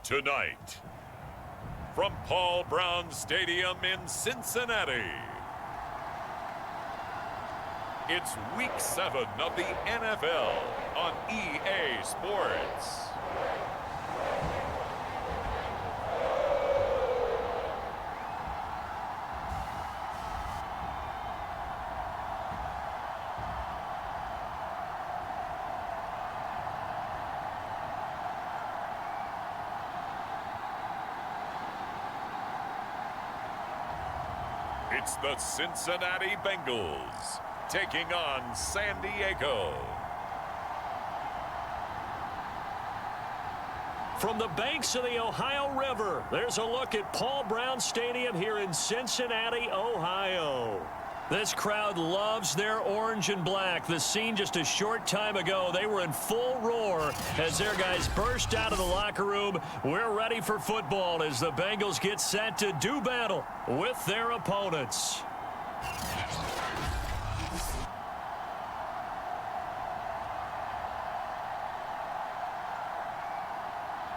Tonight, from Paul Brown Stadium in Cincinnati, it's Week 7 of the NFL on EA Sports. It's the Cincinnati Bengals taking on San Diego. From the banks of the Ohio River, there's a look at Paul Brown Stadium here in Cincinnati, Ohio. This crowd loves their orange and black. The scene just a short time ago, they were in full roar as their guys burst out of the locker room. We're ready for football as the Bengals get set to do battle with their opponents.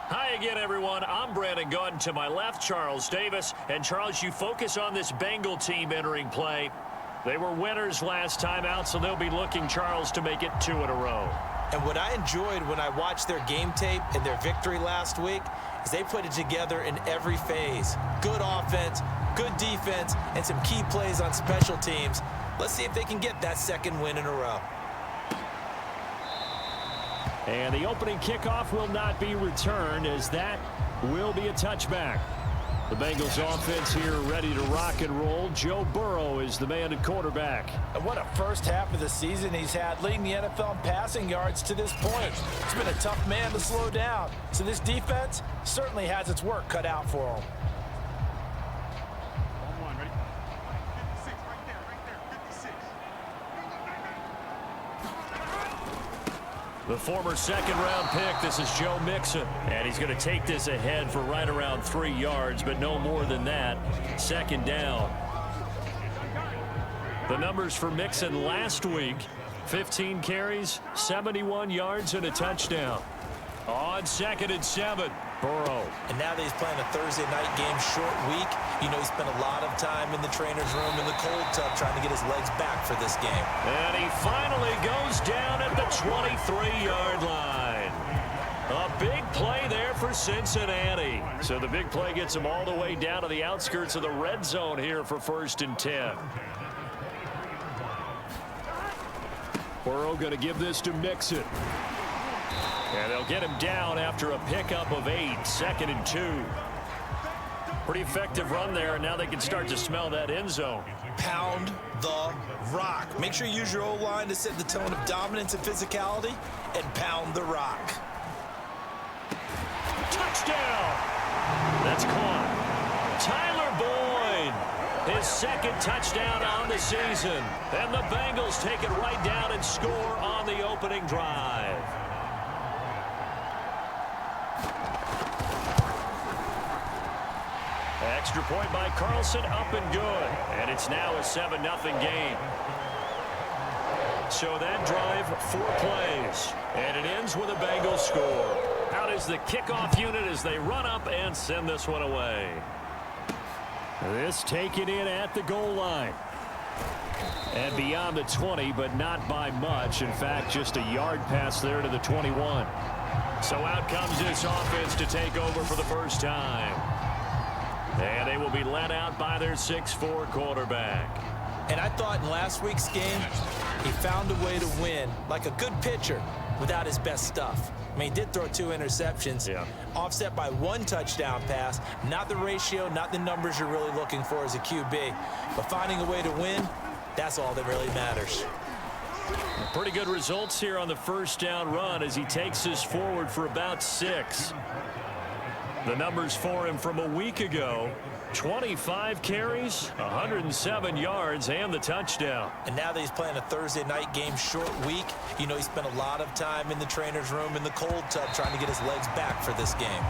Hi again, everyone. I'm Brandon Gautin. To my left, Charles Davis. And Charles, you focus on this Bengal team entering play. They were winners last time out, so they'll be looking, Charles, to make it 2 in a row. And what I enjoyed when I watched their game tape and their victory last week is they put it together in every phase. Good offense, good defense, and some key plays on special teams. Let's see if they can get that second win in a row. And the opening kickoff will not be returned, as that will be a touchback. The Bengals offense here ready to rock and roll. Joe Burrow is the man at quarterback. And what a first half of the season he's had, leading the NFL in passing yards to this point. He's been a tough man to slow down. So this defense certainly has its work cut out for him. The former second-round pick, this is Joe Mixon. And he's going to take this ahead for right around 3 yards, but no more than that. Second down. The numbers for Mixon last week, 15 carries, 71 yards, and a touchdown. On 2nd and 7, Burrow. And now that he's playing a Thursday night game, short week, you know he spent a lot of time in the trainer's room in the cold tub trying to get his legs back for this game. And he finally goes down at the 23-yard line. A big play there for Cincinnati. So the big play gets him all the way down to the outskirts of the red zone here for 1st and 10. Burrow going to give this to Mixon. And they'll get him down after a pickup of 8, 2nd and 2. Pretty effective run there, and now they can start to smell that end zone. Pound the rock. Make sure you use your O-line to set the tone of dominance and physicality, and pound the rock. Touchdown! That's caught. Tyler Boyd, his 2nd touchdown on the season. And the Bengals take it right down and score on the opening drive. Extra point by Carlson, up and good. And it's now a 7-0 game. So that drive, 4 plays. And it ends with a Bengals score. Out is the kickoff unit as they run up and send this one away. This taken in at the goal line. And beyond the 20, but not by much. In fact, just a yard pass there to the 21. So out comes this offense to take over for the first time. And they will be led out by their 6'4" quarterback. And I thought in last week's game, he found a way to win, like a good pitcher, without his best stuff. I mean, he did throw 2 interceptions, offset by 1 touchdown pass. Not the ratio, not the numbers you're really looking for as a QB. But finding a way to win, that's all that really matters. Pretty good results here on the first down run as he takes us forward for about 6. The numbers for him from a week ago, 25 carries, 107 yards, and the touchdown. And now that he's playing a Thursday night game, short week, you know he spent a lot of time in the trainer's room in the cold tub trying to get his legs back for this game.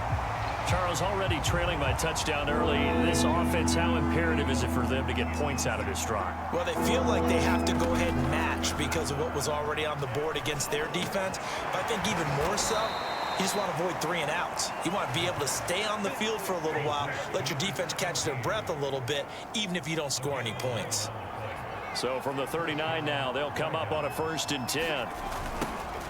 Charles, already trailing by touchdown early. This offense, how imperative is it for them to get points out of this drive? Well, they feel like they have to go ahead and match because of what was already on the board against their defense. But I think even more so, You just want to avoid 3 and outs. You want to be able to stay on the field for a little while, let your defense catch their breath a little bit, even if you don't score any points. So from the 39 now, they'll come up on a 1st and 10.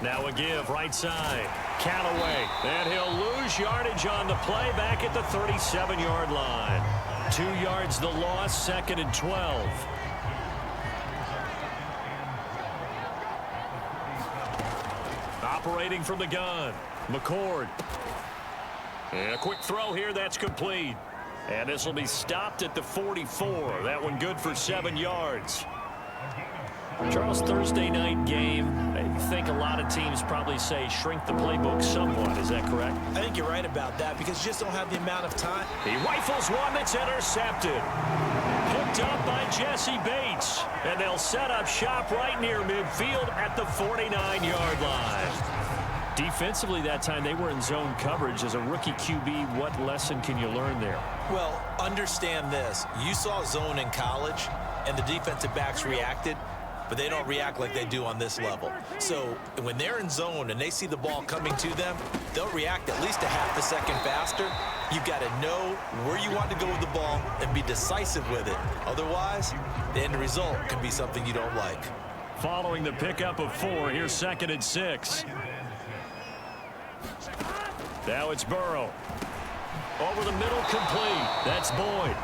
Now a give right side. Callaway. And he'll lose yardage on the play back at the 37-yard line. 2 yards the loss, 2nd and 12. Operating from the gun. McCord. And a quick throw here. That's complete. And this will be stopped at the 44. That one good for 7 yards. Charles, Thursday night game, I think a lot of teams probably say shrink the playbook somewhat. Is that correct? I think you're right about that because you just don't have the amount of time. He rifles one that's intercepted. Picked up by Jesse Bates. And they'll set up shop right near midfield at the 49-yard line. Defensively that time, they were in zone coverage. As a rookie QB, what lesson can you learn there? Well, understand this. You saw zone in college, and the defensive backs reacted, but they don't react like they do on this level. So when they're in zone and they see the ball coming to them, they'll react at least a half a second faster. You've got to know where you want to go with the ball and be decisive with it. Otherwise, the end result could be something you don't like. Following the pickup of 4, here's 2nd and 6. Now it's Burrow. Over the middle, complete. That's Boyd.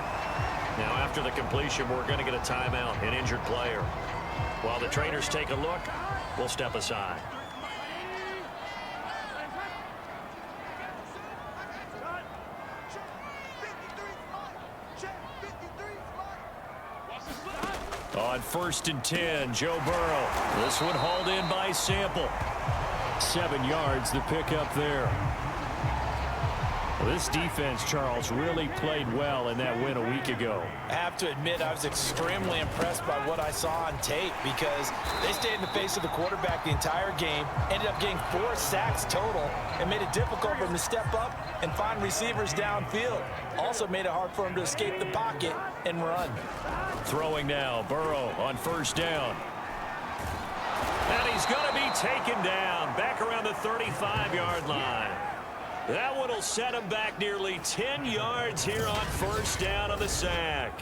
Now after the completion, we're going to get a timeout, an injured player. While the trainers take a look, we'll step aside. On 1st and 10, Joe Burrow. This one hauled in by Sample. 7 yards, the pickup there. Well, this defense, Charles, really played well in that win a week ago. I have to admit, I was extremely impressed by what I saw on tape because they stayed in the face of the quarterback the entire game, ended up getting 4 sacks total, and made it difficult for him to step up and find receivers downfield. Also made it hard for him to escape the pocket and run. Throwing now, Burrow on 1st down. And he's going to be taken down back around the 35-yard line. That one will set him back nearly 10 yards here on 1st down on the sack.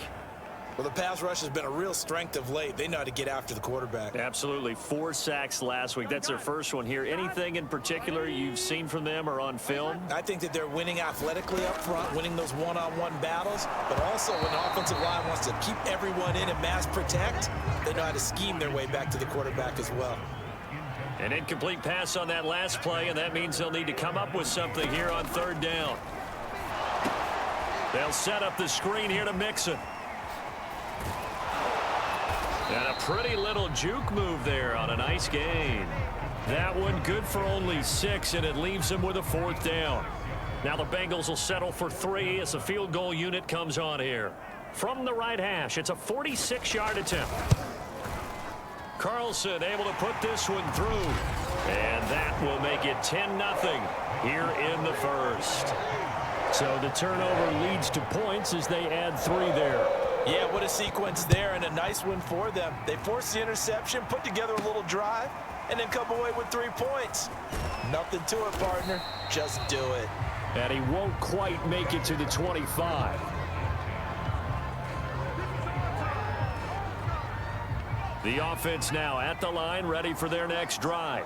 Well, the pass rush has been a real strength of late. They know how to get after the quarterback. Absolutely. 4 sacks last week. That's their first one here. Anything in particular you've seen from them or on film? I think that they're winning athletically up front, winning those one-on-one battles, but also when the offensive line wants to keep everyone in and mass protect, they know how to scheme their way back to the quarterback as well. An incomplete pass on that last play, and that means they'll need to come up with something here on 3rd down. They'll set up the screen here to Mixon. And a pretty little juke move there on a nice gain. That one good for only 6, and it leaves them with a 4th down. Now the Bengals will settle for 3 as the field goal unit comes on here. From the right hash, it's a 46-yard attempt. Carlson able to put this one through. And that will make it 10-0 here in the 1st. So the turnover leads to points as they add 3 there. Yeah, what a sequence there, and a nice one for them. They forced the interception, put together a little drive, and then come away with 3 points. Nothing to it, partner. Just do it. And he won't quite make it to the 25. The offense now at the line, ready for their next drive.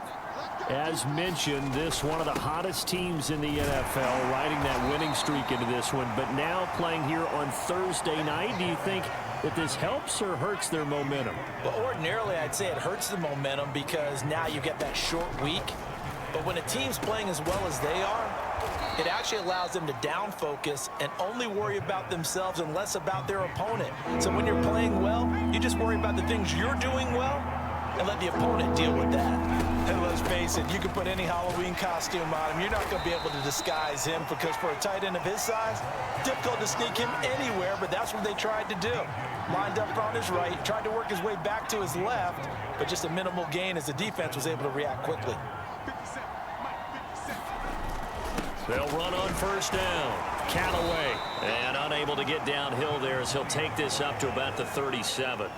As mentioned, this one of the hottest teams in the NFL, riding that winning streak into this one, but now playing here on Thursday night. Do you think that this helps or hurts their momentum? Well, ordinarily, I'd say it hurts the momentum because now you get that short week. But when a team's playing as well as they are, it actually allows them to down focus and only worry about themselves and less about their opponent. So when you're playing well, you just worry about the things you're doing well and let the opponent deal with that. And let's face it, you can put any Halloween costume on him. You're not going to be able to disguise him because for a tight end of his size, difficult to sneak him anywhere, but that's what they tried to do. Lined up on his right, tried to work his way back to his left, but just a minimal gain as the defense was able to react quickly. They'll run on 1st down. Callaway, and unable to get downhill there as he'll take this up to about the 37.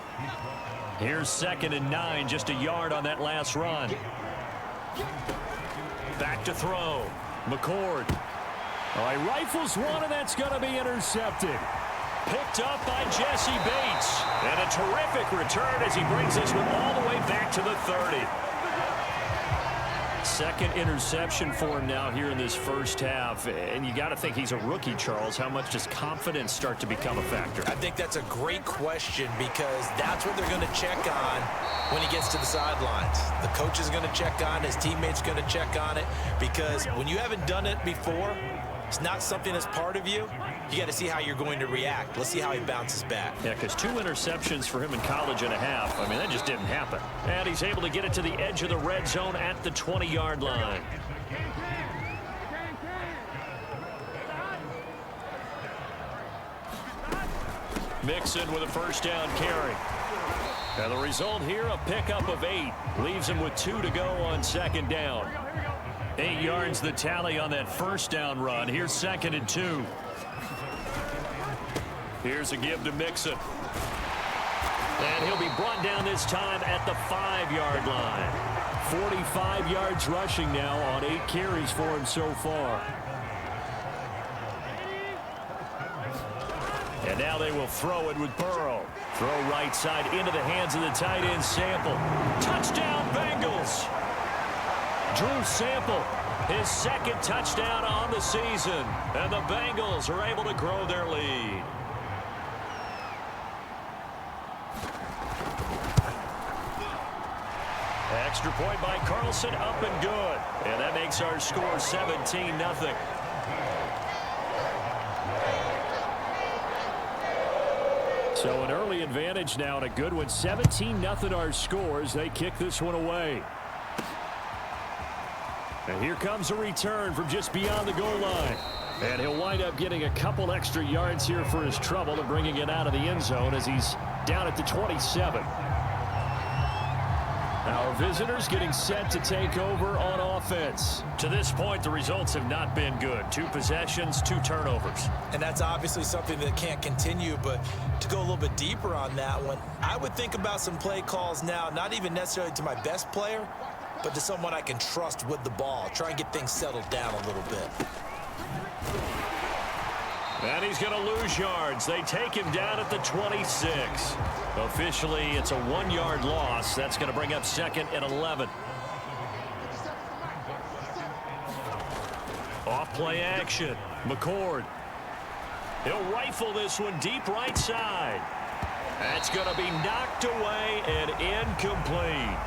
Here's 2nd and 9, just a yard on that last run. Back to throw. McCord. Oh, he rifles one, and that's going to be intercepted. Picked up by Jesse Bates. And a terrific return as he brings this one all the way back to the 30. Second interception for him now here in this first half. And you got to think he's a rookie, Charles. How much does confidence start to become a factor? I think that's a great question because that's what they're going to check on when he gets to the sidelines. The coach is going to check on it. His teammates going to check on it because when you haven't done it before, it's not something that's part of you. You got to see how you're going to react. Let's see how he bounces back. Yeah, because 2 interceptions for him in college and a half. I mean, that just didn't happen. And he's able to get it to the edge of the red zone at the 20-yard line. Mixon with a first down carry. And the result here, a pickup of 8. Leaves him with 2 to go on second down. 8 yards the tally on that first down run. Here's 2nd and 2. Here's a give to Mixon. And he'll be brought down this time at the 5-yard line. 45 yards rushing now on 8 carries for him so far. And now they will throw it with Burrow. Throw right side into the hands of the tight end Sample. Touchdown Bengals! Drew Sample, his 2nd touchdown on the season. And the Bengals are able to grow their lead. Extra point by Carlson, up and good. And that makes our score 17-0. So an early advantage now and a good one. 17-0 our scores. They kick this one away. And here comes a return from just beyond the goal line. And he'll wind up getting a couple extra yards here for his trouble and bringing it out of the end zone as he's down at the 27. Our visitors getting set to take over on offense. To this point, the results have not been good. 2 possessions, 2 turnovers. And that's obviously something that can't continue, but to go a little bit deeper on that one, I would think about some play calls now, not even necessarily to my best player, but to someone I can trust with the ball. Try and get things settled down a little bit. And he's going to lose yards. They take him down at the 26. Officially, it's a 1-yard loss. That's going to bring up 2nd and 11. Off play action. McCord. He'll rifle this one deep right side. That's going to be knocked away and incomplete.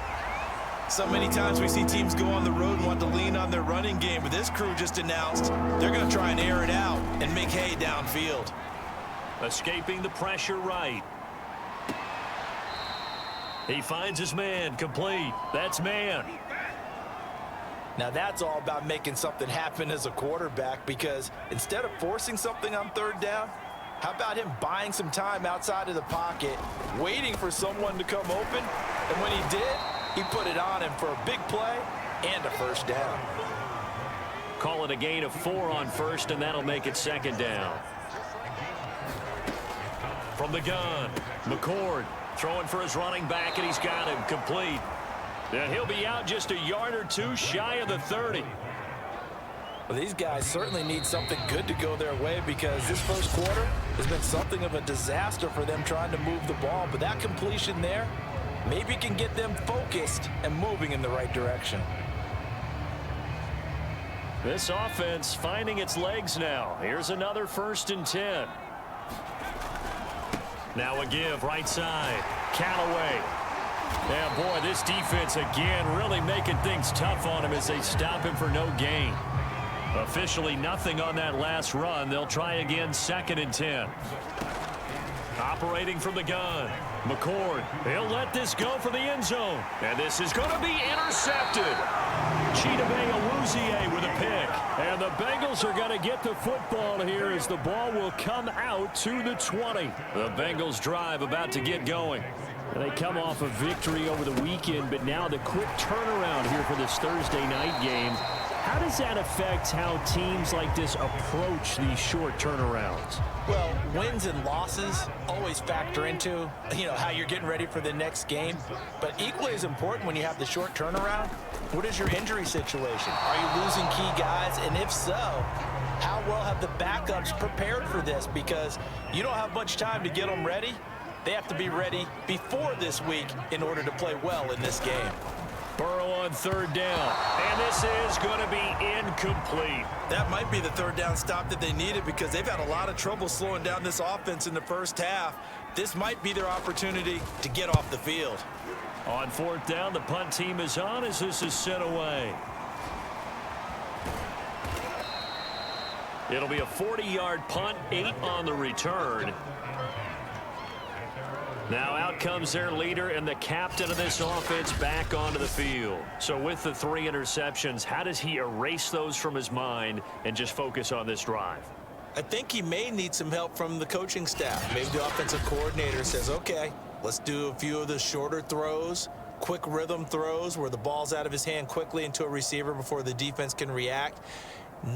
So many times we see teams go on the road and want to lean on their running game, but this crew just announced they're going to try and air it out and make hay downfield. Escaping the pressure right. He finds his man, complete. That's man. Now that's all about making something happen as a quarterback, because instead of forcing something on 3rd down, how about him buying some time outside of the pocket, waiting for someone to come open, and when he did, he put it on him for a big play and a first down. Call it a gain of 4 on 1st, and that'll make it 2nd down. From the gun, McCord throwing for his running back, and he's got him complete. And he'll be out just a yard or 2 shy of the 30. Well, these guys certainly need something good to go their way, because this first quarter has been something of a disaster for them trying to move the ball. But that completion there maybe can get them focused and moving in the right direction. This offense finding its legs now. Here's another 1st and 10. Now a give right side. Callaway. Yeah, boy, this defense again really making things tough on him as they stop him for no gain. Officially nothing on that last run. They'll try again, 2nd and 10. Operating from the gun. McCord, he'll let this go for the end zone. And this is going to be intercepted. Chidobe Awuzie with a pick. And the Bengals are going to get the football here as the ball will come out to the 20. The Bengals drive about to get going. And they come off a victory over the weekend, but now the quick turnaround here for this Thursday night game. How does that affect how teams like this approach these short turnarounds? Well, wins and losses always factor into, how you're getting ready for the next game. But equally as important when you have the short turnaround, what is your injury situation? Are you losing key guys? And if so, how well have the backups prepared for this? Because you don't have much time to get them ready. They have to be ready before this week in order to play well in this game. Burrow on third down, and this is going to be incomplete. That might be the third down stop that they needed because they've had a lot of trouble slowing down this offense in the first half. This might be their opportunity to get off the field. On fourth down, the punt team is on as this is sent away. It'll be a 40-yard punt, 8 on the return. Now out comes their leader and the captain of this offense back onto the field. So with the 3 interceptions, how does he erase those from his mind and just focus on this drive? I think he may need some help from the coaching staff. Maybe the offensive coordinator says, okay, let's do a few of the shorter throws, quick rhythm throws where the ball's out of his hand quickly into a receiver before the defense can react.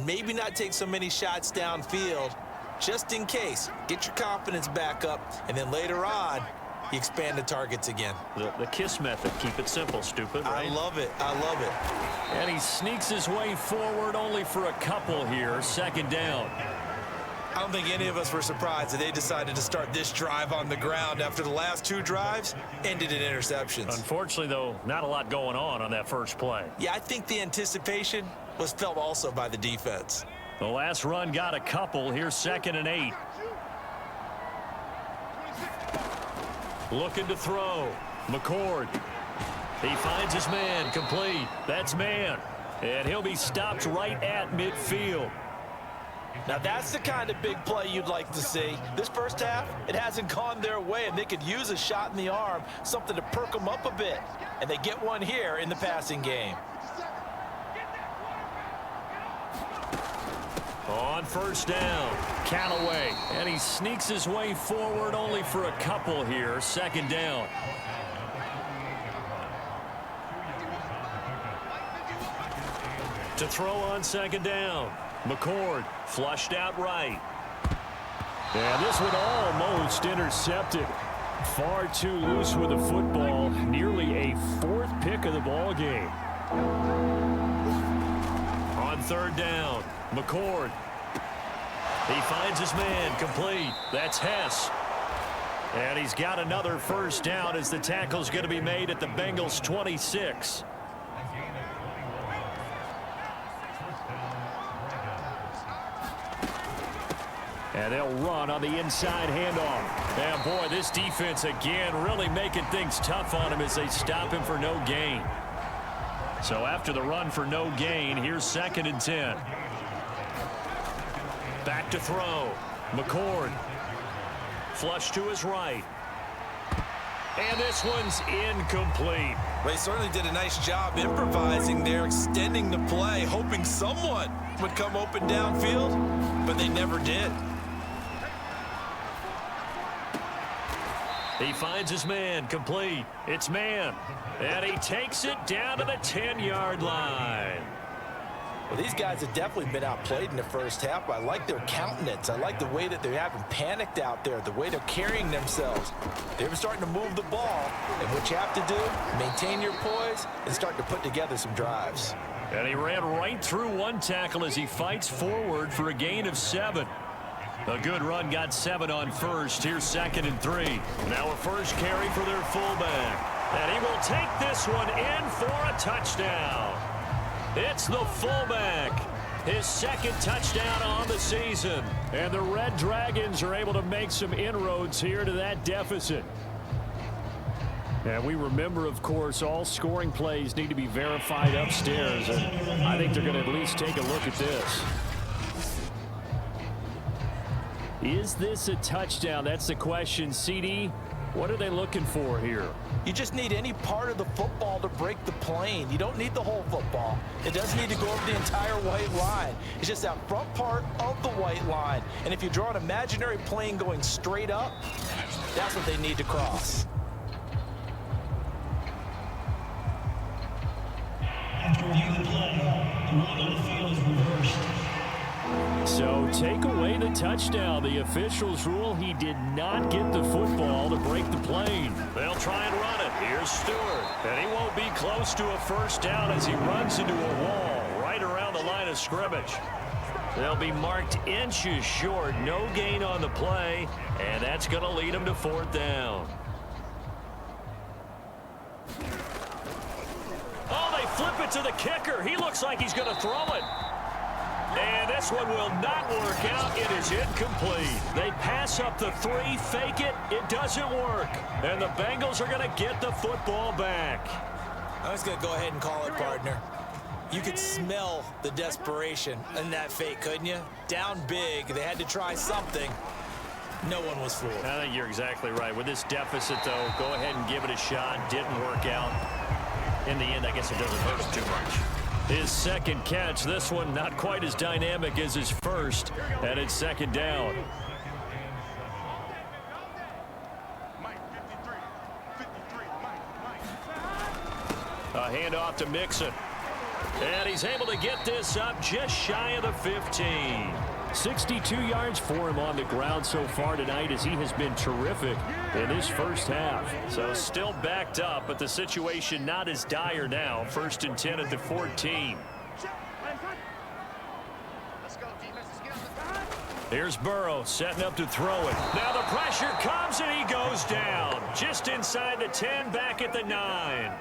Maybe not take so many shots downfield just in case. Get your confidence back up, and then later on, you expand the targets again. The KISS method. Keep it simple, stupid, right? I love it. I love it. And he sneaks his way forward only for a couple here. Second down. I don't think any of us were surprised that they decided to start this drive on the ground after the last 2 drives ended in interceptions. Unfortunately, though, not a lot going on that first play. Yeah, I think the anticipation was felt also by the defense. The last run got a couple. Here's 2nd and 8. Looking to throw. McCord. He finds his man. Complete. That's man. And he'll be stopped right at midfield. Now that's the kind of big play you'd like to see. This first half, it hasn't gone their way, and they could use a shot in the arm, something to perk them up a bit. And they get one here in the passing game. On first down, Callaway, and he sneaks his way forward only for a couple here. 2nd down. To throw on 2nd down, McCord flushed out right. And this one almost intercepted. Far too loose with the football. Nearly a 4th pick of the ball game. On 3rd down, McCord. He finds his man. Complete. That's Hess. And he's got another first down as the tackle's going to be made at the Bengals 26. And they'll run on the inside handoff. And boy, this defense again really making things tough on him as they stop him for no gain. So after the run for no gain, here's 2nd and 10. Back to throw. McCord. Flush to his right. And this one's incomplete. They certainly did a nice job improvising there, extending the play, hoping someone would come open downfield, but they never did. He finds his man. Complete. It's man. And he takes it down to the 10-yard line. Well, these guys have definitely been outplayed in the first half, but I like their countenance. I like the way that they haven't panicked out there, the way they're carrying themselves. They're starting to move the ball, and what you have to do, maintain your poise and start to put together some drives. And he ran right through one tackle as he fights forward for a gain of 7. A good run got 7 on first. Here's 2nd and 3. Now a first carry for their fullback. And he will take this one in for a touchdown. It's the fullback. His 2nd touchdown on the season. And the Red Dragons are able to make some inroads here to that deficit. And we remember, of course, all scoring plays need to be verified upstairs. And I think they're going to at least take a look at this. Is this a touchdown? That's the question. CD, what are they looking for here? You just need any part of the football to break the plane. You don't need the whole football. It doesn't need to go over the entire white line. It's just that front part of the white line. And if you draw an imaginary plane going straight up, that's what they need to cross. After review of the play, So take away the touchdown. The officials rule he did not get the football to break the plane. They'll try and run it. Here's Stewart. And he won't be close to a first down as he runs into a wall right around the line of scrimmage. They'll be marked inches short. No gain on the play. And that's going to lead him to fourth down. Oh, they flip it to the kicker. He looks like he's going to throw it. And this one will not work out. It is incomplete. They pass up the 3, fake it. It doesn't work. And the Bengals are going to get the football back. I was going to go ahead and call it, partner. You could smell the desperation in that fake, couldn't you? Down big. They had to try something. No one was fooled. I think you're exactly right. With this deficit, though, go ahead and give it a shot. Didn't work out. In the end, I guess it doesn't hurt him too much. His second catch, this one not quite as dynamic as his first, and it's second down. A handoff to Mixon. And he's able to get this up just shy of the 15. 62 yards for him on the ground so far tonight as he has been terrific in his first half. So still backed up, but the situation not as dire now. 1st and 10 at the 14. Here's Burrow setting up to throw it. Now the pressure comes and he goes down. Just inside the 10, back at the 9.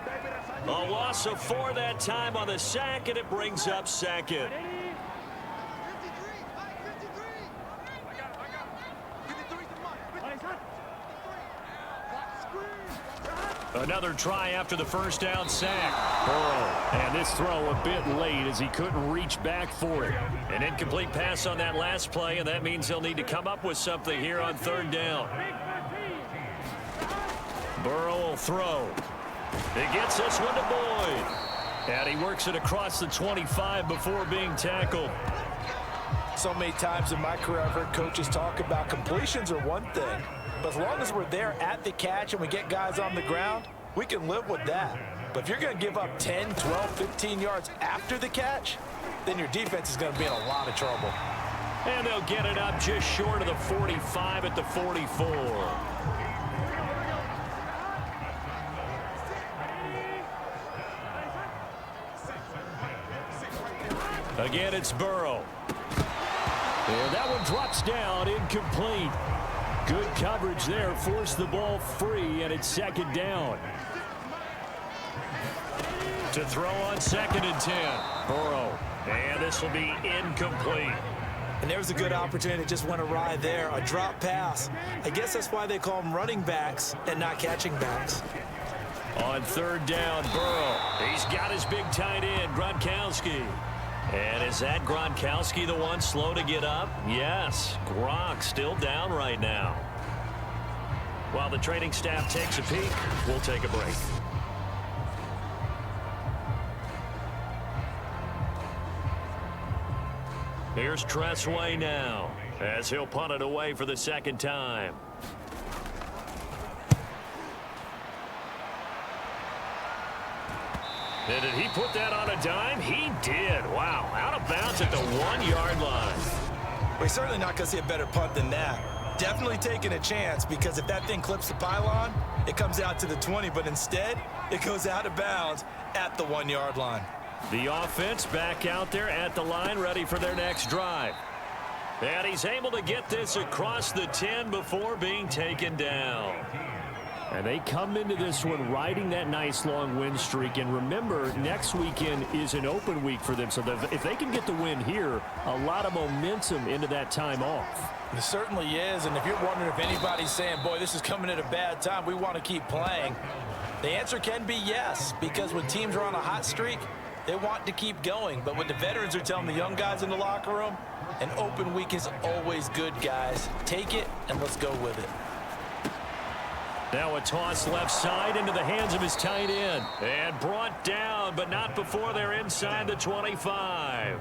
A loss of 4 that time on the sack, and it brings up second. Another try after the first down sack. Burrow, and this throw a bit late as he couldn't reach back for it. An incomplete pass on that last play, and that means they'll need to come up with something here on 3rd down. Burrow will throw. He gets this one to Boyd. And he works it across the 25 before being tackled. So many times in my career I've heard coaches talk about completions are one thing, but as long as we're there at the catch and we get guys on the ground, we can live with that. But if you're going to give up 10, 12, 15 yards after the catch, then your defense is going to be in a lot of trouble. And they'll get it up just short of the 45 at the 44. Again, it's Burrow. And that one drops down, incomplete. Good coverage there, forced the ball free, and it's second down. To throw on 2nd and 10. Burrow, and this will be incomplete. And there was a good opportunity that just went awry there, a drop pass. I guess that's why they call them running backs and not catching backs. On 3rd down, Burrow. He's got his big tight end, Gronkowski. And is that Gronkowski the one slow to get up? Yes, Gronk still down right now. While the training staff takes a peek, we'll take a break. Here's Tressway now, as he'll punt it away for the 2nd time. And did he put that on a dime? He did. Wow. Out of bounds at the 1-yard line. We're certainly not going to see a better punt than that. Definitely taking a chance, because if that thing clips the pylon, it comes out to the 20, but instead, it goes out of bounds at the 1-yard line. The offense back out there at the line, ready for their next drive. And he's able to get this across the 10 before being taken down. And they come into this one riding that nice long win streak. And remember, next weekend is an open week for them. So if they can get the win here, a lot of momentum into that time off. It certainly is. And if you're wondering if anybody's saying, boy, this is coming at a bad time, we want to keep playing, the answer can be yes. Because when teams are on a hot streak, they want to keep going. But what the veterans are telling the young guys in the locker room, an open week is always good, guys. Take it and let's go with it. Now a toss left side into the hands of his tight end. And brought down, but not before they're inside the 25.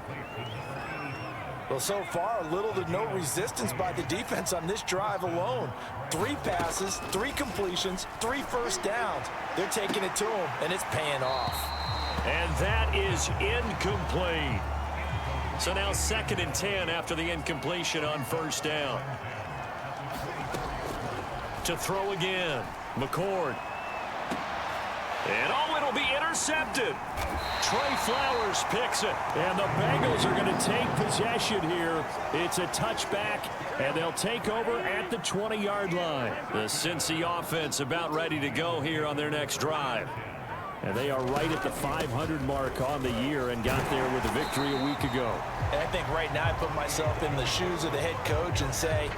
Well, so far, little to no resistance by the defense on this drive alone. 3 passes, 3 completions, 3 first downs. They're taking it to them, and it's paying off. And that is incomplete. So now 2nd and 10 after the incompletion on first down. To throw again, McCord. And it'll be intercepted. Trey Flowers picks it. And the Bengals are going to take possession here. It's a touchback, and they'll take over at the 20-yard line. The Cincy offense about ready to go here on their next drive. And they are right at the 500 mark on the year and got there with a victory a week ago. And I think right now I put myself in the shoes of the head coach and say,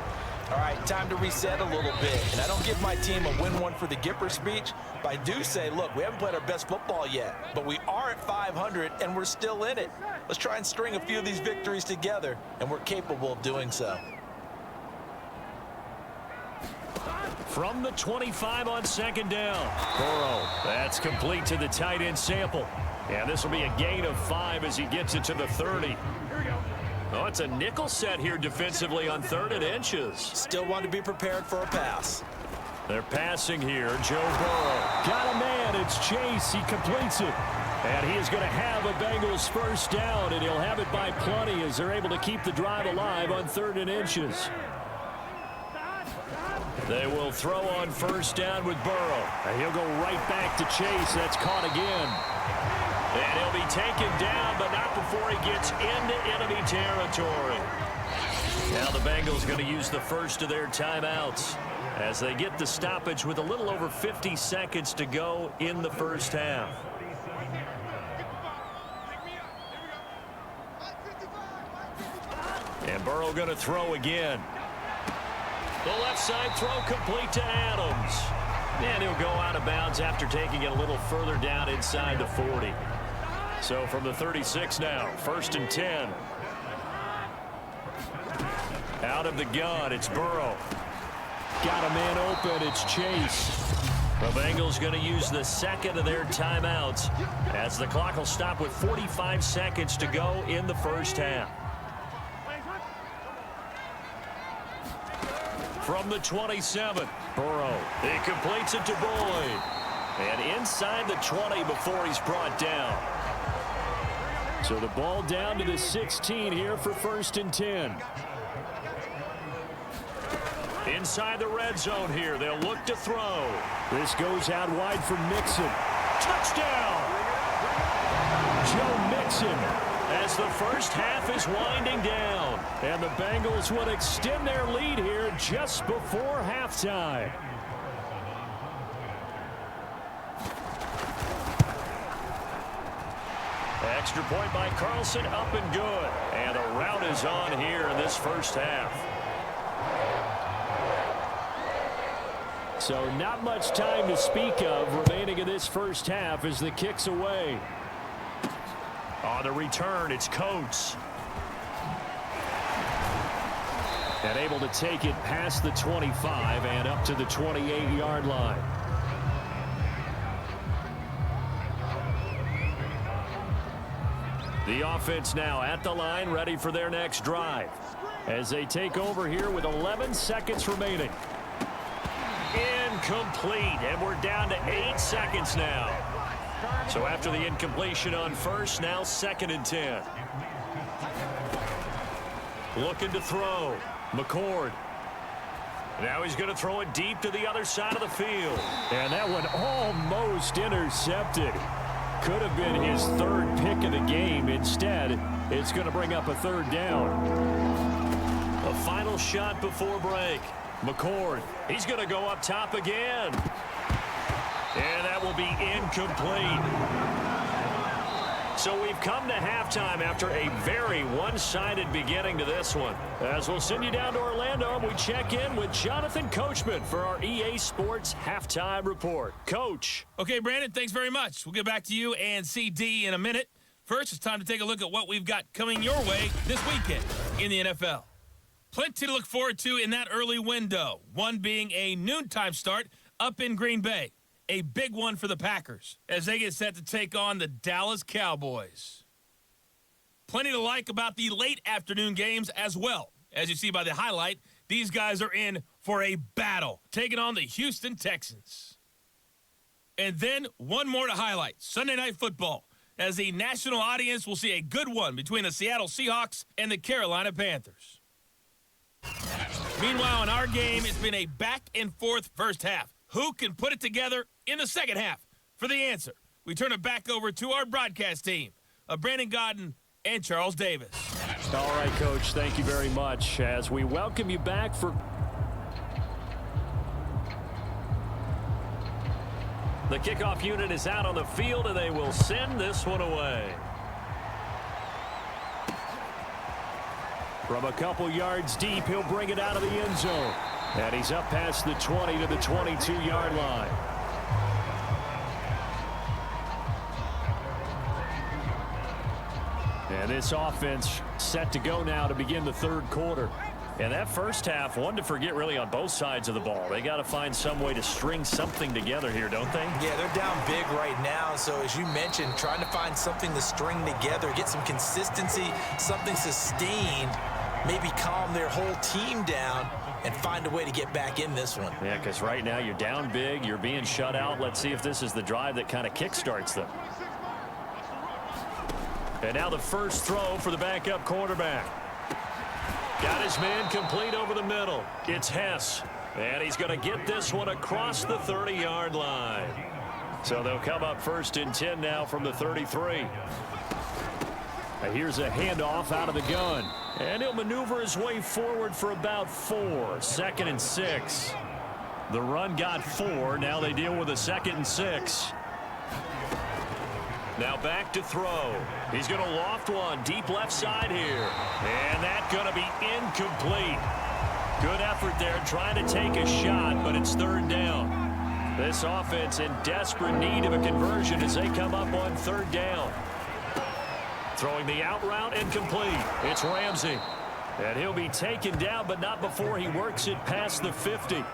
all right, time to reset a little bit. And I don't give my team a win one for the Gipper speech, but I do say, look, we haven't played our best football yet, but we are at 500 and we're still in it. Let's try and string a few of these victories together, and we're capable of doing so. From the 25 on 2nd down. Burrow, that's complete to the tight end Sample. And this will be a gain of 5 as he gets it to the 30. Oh, it's a nickel set here defensively on 3rd and inches. Still want to be prepared for a pass. They're passing here. Joe Burrow. Got a man. It's Chase. He completes it. And he is going to have a Bengals first down, and he'll have it by plenty as they're able to keep the drive alive on 3rd and inches. They will throw on first down with Burrow. And he'll go right back to Chase. That's caught again. And he'll be taken down, but not before he gets into enemy territory. Now the Bengals going to use the first of their timeouts as they get the stoppage with a little over 50 seconds to go in the first half. And Burrow going to throw again. The left side throw complete to Adams. And he'll go out of bounds after taking it a little further down inside the 40. So from the 36 now, 1st and 10. Out of the gun, it's Burrow. Got a man open, it's Chase. The Bengals going to use the 2nd of their timeouts as the clock will stop with 45 seconds to go in the first half. From the 27, Burrow. He completes it to Boyd. And inside the 20 before he's brought down. So the ball down to the 16 here for 1st and 10. Inside the red zone here, they'll look to throw. This goes out wide for Mixon. Touchdown! Joe Mixon as the first half is winding down. And the Bengals will extend their lead here just before halftime. Extra point by Carlson, up and good. And the route is on here in this first half. So not much time to speak of remaining in this first half as the kick's away. On the return, it's Coates. And able to take it past the 25 and up to the 28-yard line. The offense now at the line, ready for their next drive. As they take over here with 11 seconds remaining. Incomplete, and we're down to 8 seconds now. So after the incompletion on first, now 2nd and 10. Looking to throw. McCord. Now he's going to throw it deep to the other side of the field. And that one almost intercepted. Could have been his 3rd pick of the game. Instead, it's going to bring up a 3rd down. A final shot before break. McCord. He's going to go up top again. And that will be incomplete. So we've come to halftime after a very one-sided beginning to this one. As we'll send you down to Orlando, we check in with Jonathan Coachman for our EA Sports Halftime Report. Coach. Okay, Brandon, thanks very much. We'll get back to you and CD in a minute. First, it's time to take a look at what we've got coming your way this weekend in the NFL. Plenty to look forward to in that early window, one being a noontime start up in Green Bay. A big one for the Packers as they get set to take on the Dallas Cowboys. Plenty to like about the late afternoon games as well. As you see by the highlight, these guys are in for a battle, taking on the Houston Texans. And then one more to highlight. Sunday Night Football. as the national audience will see a good one between the Seattle Seahawks and the Carolina Panthers. Meanwhile, in our game, it's been a back-and-forth first half. Who can put it together in the second half? For the answer, we turn it back over to our broadcast team of Brandon Godden and Charles Davis. All right, Coach, thank you very much as we welcome you back for the kickoff unit is out on the field, and they will send this one away. From a couple yards deep, he'll bring it out of the end zone. And he's up past the 20 to the 22-yard line. And this offense set to go now to begin the third quarter. And that first half, one to forget really on both sides of the ball. They got to find some way to string something together here, don't they? Yeah, they're down big right now. So as you mentioned, trying to find something to string together, get some consistency, something sustained, maybe calm their whole team down and find a way to get back in this one. Yeah, because right now you're down big, you're being shut out. Let's see if this is the drive that kind of kickstarts them. And now the first throw for the backup quarterback. Got his man complete over the middle. It's Hess. And he's going to get this one across the 30-yard line. So they'll come up first and 10 now from the 33. Here's a handoff out of the gun. And he'll maneuver his way forward for about 4. 2nd and 6. The run got 4. Now they deal with a 2nd and 6. Now back to throw. He's going to loft one deep left side here. And that's going to be incomplete. Good effort there trying to take a shot, but it's third down. This offense in desperate need of a conversion as they come up on third down. Throwing the out route incomplete. It's Ramsey. And he'll be taken down, but not before he works it past the 50.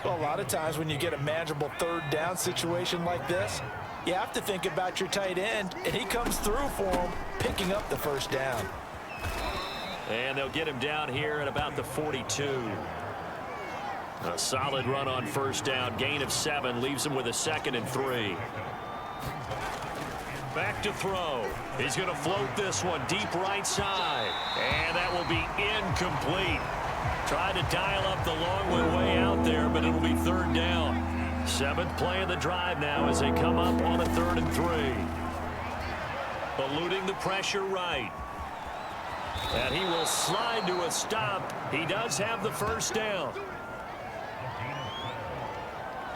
Well, a lot of times when you get a manageable third down situation like this, you have to think about your tight end, and he comes through for him, picking up the first down. And they'll get him down here at about the 42. A solid run on first down. Gain of 7 leaves him with a 2nd and 3. Back to throw. He's going to float this one deep right side. And that will be incomplete. Tried to dial up the long way out there, but it'll be third down. 7th play of the drive now as they come up on a 3rd and 3. Eluding the pressure right. And he will slide to a stop. He does have the first down.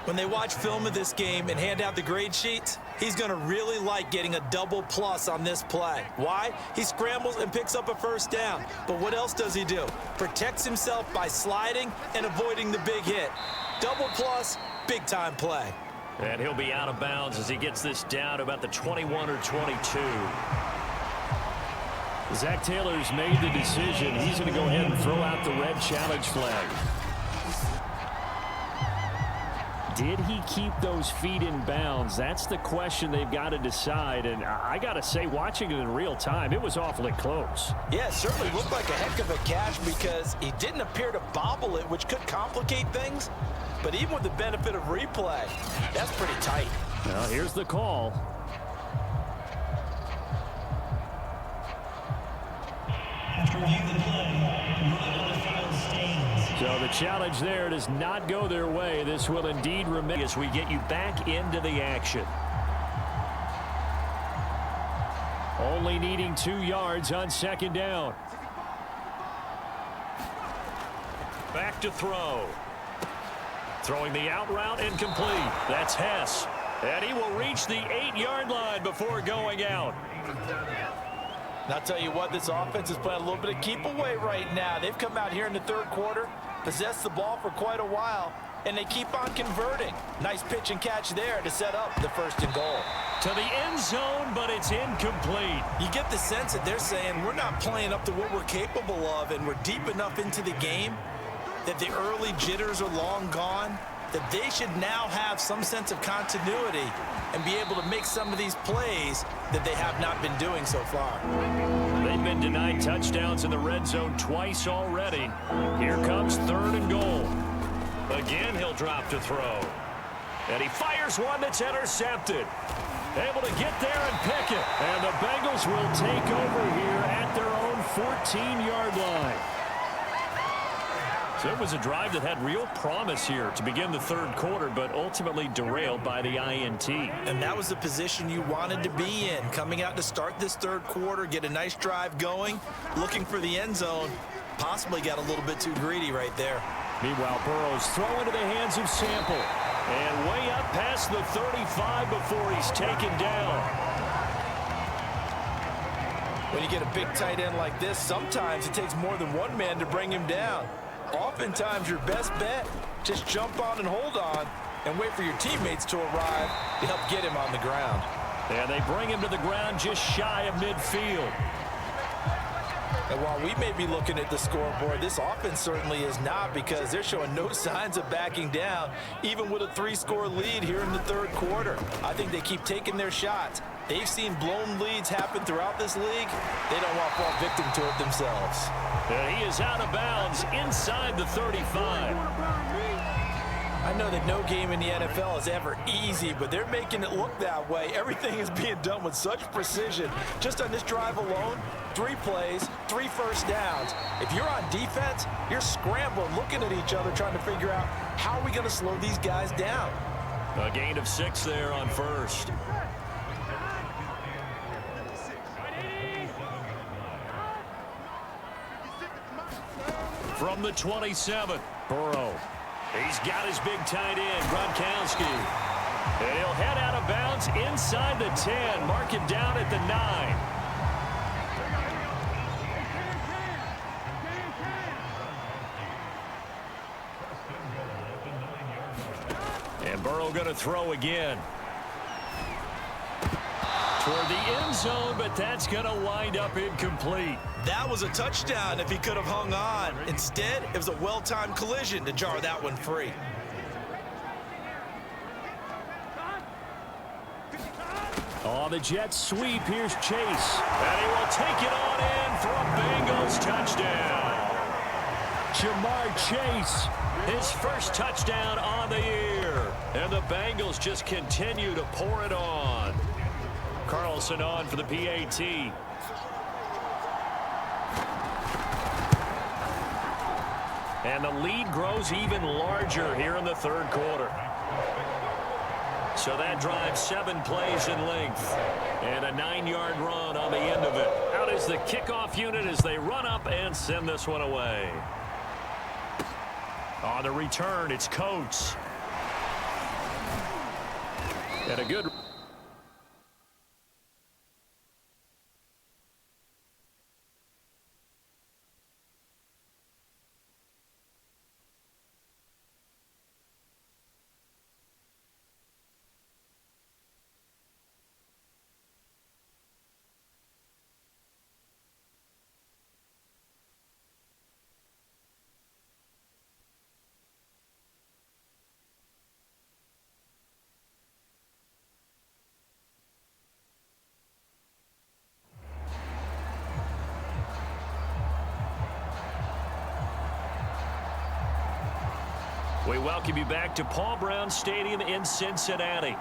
When they watch film of this game and hand out the grade sheets, he's going to really like getting a double plus on this play. Why? He scrambles and picks up a first down. But what else does he do? Protects himself by sliding and avoiding the big hit. Double plus, big time play. And he'll be out of bounds as he gets this down to about the 21 or 22. Zach Taylor's made the decision. He's going to go ahead and throw out the red challenge flag. Did he keep those feet in bounds? That's the question they've got to decide. And I got to say, watching it in real time, it was awfully close. Yeah, it certainly looked like a heck of a catch because he didn't appear to bobble it, which could complicate things. But even with the benefit of replay, that's pretty tight. Now, here's the call. After reviewing the play, ruling on the foul stands. So the challenge there does not go their way. This will indeed remain as we get you back into the action. Only needing 2 yards on 2nd down. Back to throw. Throwing the out route incomplete. That's Hess. And he will reach the 8-yard line before going out. And I'll tell you what, this offense is playing a little bit of keep away right now. They've come out here in the third quarter, possessed the ball for quite a while, and they keep on converting. Nice pitch and catch there to set up the 1st and goal. To the end zone, but it's incomplete. You get the sense that they're saying we're not playing up to what we're capable of, and we're deep enough into the game that the early jitters are long gone, that they should now have some sense of continuity and be able to make some of these plays that they have not been doing so far. They've been denied touchdowns in the red zone twice already. Here comes 3rd and goal. Again, he'll drop to throw. And he fires one that's intercepted. Able to get there and pick it. And the Bengals will take over here at their own 14-yard line. So it was a drive that had real promise here to begin the third quarter, but ultimately derailed by the INT. And that was the position you wanted to be in, coming out to start this third quarter, get a nice drive going, looking for the end zone. Possibly got a little bit too greedy right there. Meanwhile, Burrow's throw into the hands of Sample. And way up past the 35 before he's taken down. When you get a big tight end like this, sometimes it takes more than one man to bring him down. Oftentimes, your best bet, just jump on and hold on and wait for your teammates to arrive to help get him on the ground. And they bring him to the ground just shy of midfield. And while we may be looking at the scoreboard, this offense certainly is not, because they're showing no signs of backing down, even with a 3-score lead here in the third quarter. I think they keep taking their shots. They've seen blown leads happen throughout this league. They don't want to fall victim to it themselves. And he is out of bounds inside the 35. I know that no game in the NFL is ever easy, but they're making it look that way. Everything is being done with such precision. Just on this drive alone, 3 plays, 3 first downs. If you're on defense, you're scrambling, looking at each other, trying to figure out how are we going to slow these guys down. A gain of 6 there on first. From the 27, Burrow. He's got his big tight end, Gronkowski. And he'll head out of bounds inside the 10. Mark him down at the 9. And Burrow going to throw again. Toward the end zone, but that's going to wind up incomplete. That was a touchdown if he could have hung on. Instead, it was a well-timed collision to jar that one free. On the Jets sweep, here's Chase. And he will take it on in for a Bengals touchdown. Jamar Chase, his first touchdown on the year. And the Bengals just continue to pour it on. Carlson on for the PAT. And the lead grows even larger here in the third quarter. So that drives 7 plays in length. And a 9-yard run on the end of it. Out is the kickoff unit as they run up and send this one away. On the return, it's Coates. And a good... We welcome you back to Paul Brown Stadium in Cincinnati.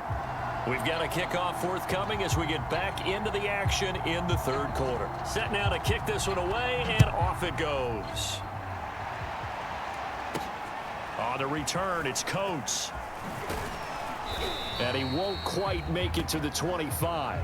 We've got a kickoff forthcoming as we get back into the action in the third quarter. Set now to kick this one away, and off it goes. On the return, it's Coates. And he won't quite make it to the 25.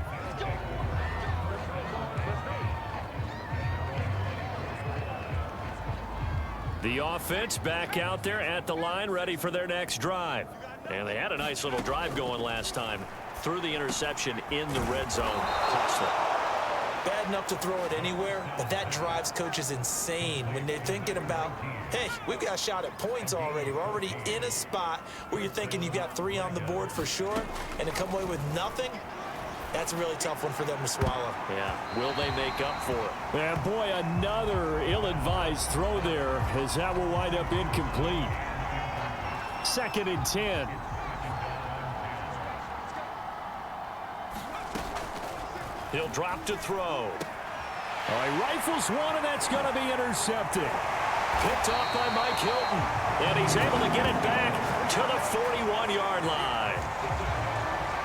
The offense back out there at the line, ready for their next drive. And they had a nice little drive going last time. Threw the interception in the red zone. Costly. Bad enough to throw it anywhere, but that drives coaches insane when they're thinking about, hey, we've got a shot at points already. We're already in a spot where you're thinking you've got 3 on the board for sure, and to come away with nothing, that's a really tough one for them to swallow. Yeah, will they make up for it? And boy, another ill-advised throw there, as that will wind up incomplete. 2nd and 10. He'll drop to throw. All right, rifles one, and that's going to be intercepted. Picked off by Mike Hilton. And he's able to get it back to the 41-yard line.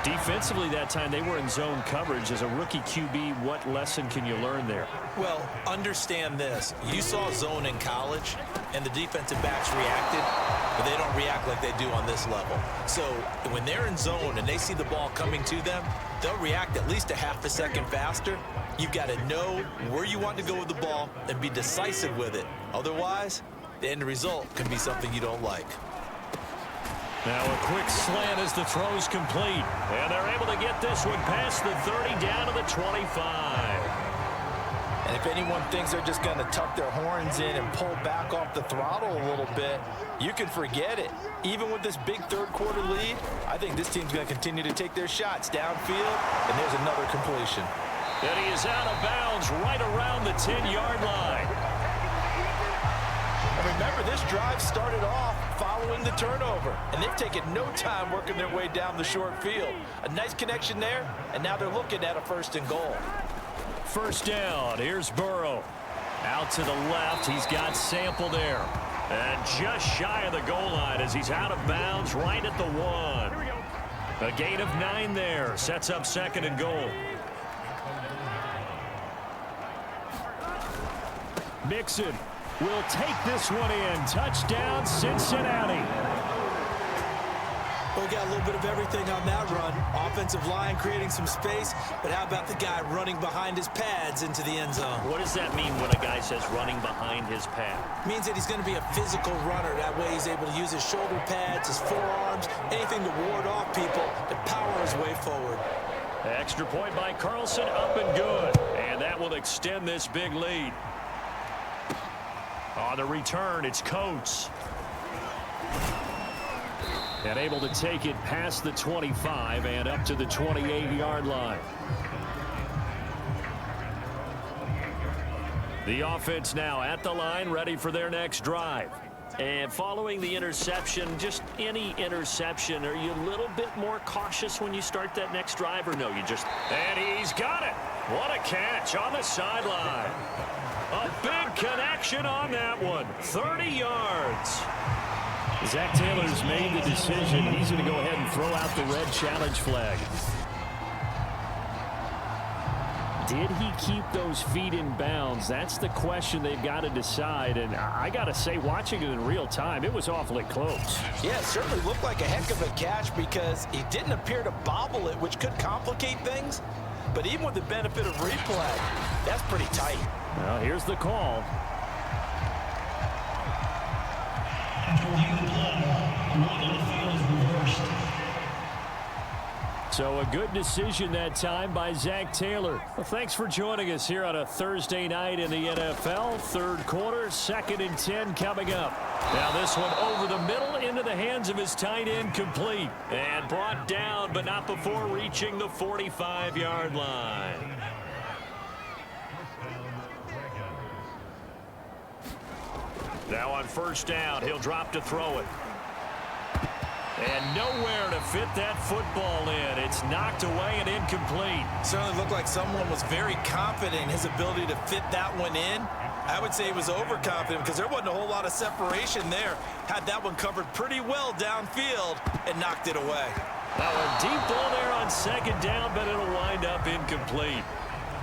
Defensively that time, they were in zone coverage. As a rookie QB, what lesson can you learn there? Well, understand this. You saw zone in college, and the defensive backs reacted, but they don't react like they do on this level. So when they're in zone and they see the ball coming to them, they'll react at least a half a second faster. You've got to know where you want to go with the ball and be decisive with it. Otherwise, the end result can be something you don't like. Now a quick slant as the throw's complete. And they're able to get this one past the 30 down to the 25. And if anyone thinks they're just going to tuck their horns in and pull back off the throttle a little bit, you can forget it. Even with this big third-quarter lead, I think this team's going to continue to take their shots downfield, and there's another completion. And he is out of bounds right around the 10-yard line. And remember, this drive started off following the turnover, and they've taken no time working their way down the short field. A nice connection there, and now they're looking at a 1st and goal. First down, here's Burrow. Out to the left, he's got Sample there. And just shy of the goal line as he's out of bounds right at the 1. A gain of 9 there, sets up 2nd and goal. Mixon will take this one in. Touchdown, Cincinnati. We got a little bit of everything on that run. Offensive line creating some space, but how about the guy running behind his pads into the end zone? What does that mean when a guy says running behind his pad? Means that he's going to be a physical runner. That way he's able to use his shoulder pads, his forearms, anything to ward off people to power his way forward. Extra point by Carlson, up and good. And that will extend this big lead. On the return, it's Coates. And able to take it past the 25 and up to the 28-yard line. The offense now at the line, ready for their next drive. And following the interception, just any interception, are you a little bit more cautious when you start that next drive, or no, you just... And he's got it. What a catch on the sideline. A big connection on that one. 30 yards. Zach Taylor's made the decision. He's going to go ahead and throw out the red challenge flag. Did he keep those feet in bounds? That's the question they've got to decide. And I got to say, watching it in real time, it was awfully close. Yeah, it certainly looked like a heck of a catch because he didn't appear to bobble it, which could complicate things. But even with the benefit of replay, that's pretty tight. Well, here's the call. After reviewing the play, the rule on the field is reversed. So a good decision that time by Zach Taylor. Well, thanks for joining us here on a Thursday night in the NFL. Third quarter, 2nd and 10 coming up. Now this one over the middle into the hands of his tight end, complete. And brought down, but not before reaching the 45-yard line. Now on first down, he'll drop to throw it. And nowhere to fit that football in. It's knocked away and incomplete. Certainly looked like someone was very confident in his ability to fit that one in. I would say he was overconfident because there wasn't a whole lot of separation there. Had that one covered pretty well downfield and knocked it away. Now a deep ball there on 2nd down, but it'll wind up incomplete.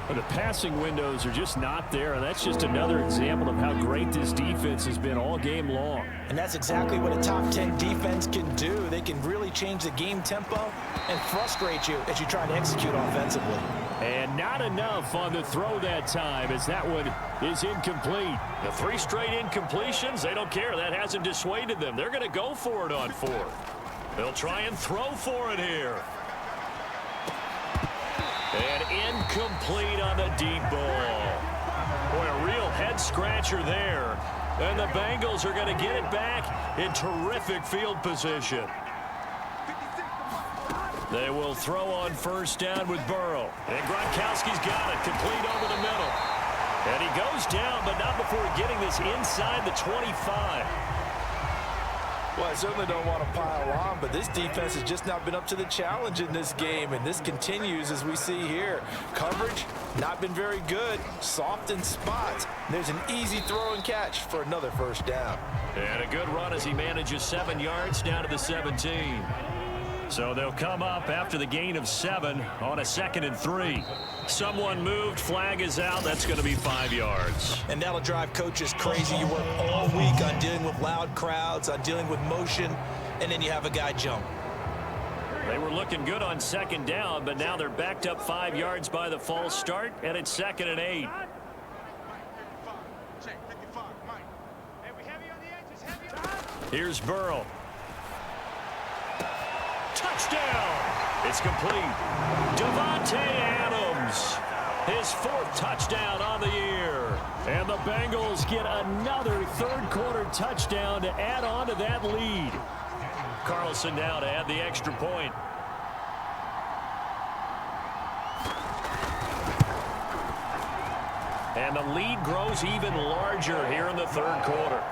But the passing windows are just not there, and that's just another example of how great this defense has been all game long. And that's exactly what a top 10 defense can do. They can really change the game tempo and frustrate you as you try to execute offensively. And not enough on the throw that time as that one is incomplete. The 3 straight incompletions, they don't care. That hasn't dissuaded them. They're going to go for it on 4th. They'll try and throw for it here. And incomplete on the deep ball. Boy, a real head-scratcher there. And the Bengals are going to get it back in terrific field position. They will throw on first down with Burrow. And Gronkowski's got it, complete over the middle. And he goes down, but not before getting this inside the 25. Well, I certainly don't want to pile on, but this defense has just not been up to the challenge in this game, and this continues as we see here. Coverage, not been very good, soft in spots. There's an easy throw and catch for another first down. And a good run as he manages 7 yards down to the 17. So they'll come up after the gain of 7 on a 2nd and 3. Someone moved. Flag is out. That's going to be 5 yards. And that'll drive coaches crazy. You work all week on dealing with loud crowds, on dealing with motion, and then you have a guy jump. They were looking good on 2nd down, but now they're backed up 5 yards by the false start, and it's 2nd and 8. Here's Burrow. Touchdown! It's complete. Devontae Adams, his 4th touchdown on the year. And the Bengals get another 3rd quarter touchdown to add on to that lead. Carlson now to add the extra point. And the lead grows even larger here in the 3rd quarter.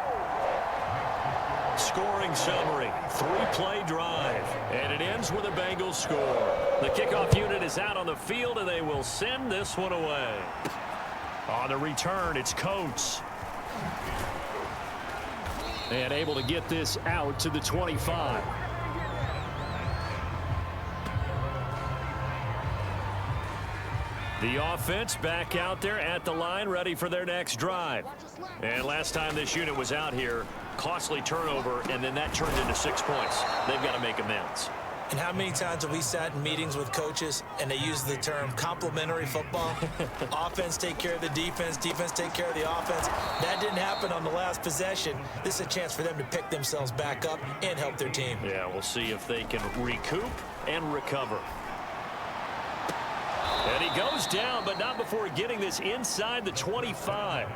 Scoring summary, 3-play drive, and it ends with a Bengals score. The kickoff unit is out on the field, and they will send this one away. On the return, it's Coates. And able to get this out to the 25. The offense back out there at the line, ready for their next drive. And last time this unit was out here, costly turnover, and then that turned into 6 points. They've got to make amends. And how many times have we sat in meetings with coaches and they use the term complementary football? Offense take care of the defense, defense take care of the offense. That didn't happen on the last possession. This is a chance for them to pick themselves back up and help their team. Yeah, we'll see if they can recoup and recover. And he goes down, but not before getting this inside the 25.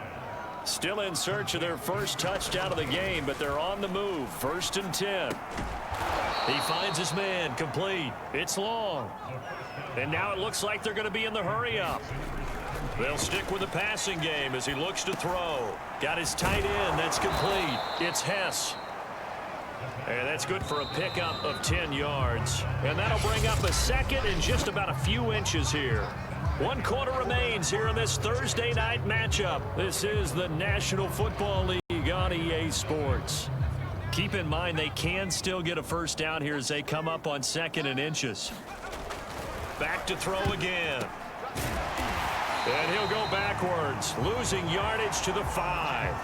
Still in search of their first touchdown of the game, but they're on the move. 1st and 10. He finds his man, complete. It's long. And now it looks like they're going to be in the hurry-up. They'll stick with the passing game as he looks to throw. Got his tight end. That's complete. It's Hess. And that's good for a pickup of 10 yards. And that'll bring up a 2nd and just about a few inches here. 1 quarter remains here in this Thursday night matchup. This is the National Football League on EA Sports. Keep in mind they can still get a first down here as they come up on 2nd and inches. Back to throw again. And he'll go backwards, losing yardage to the 5.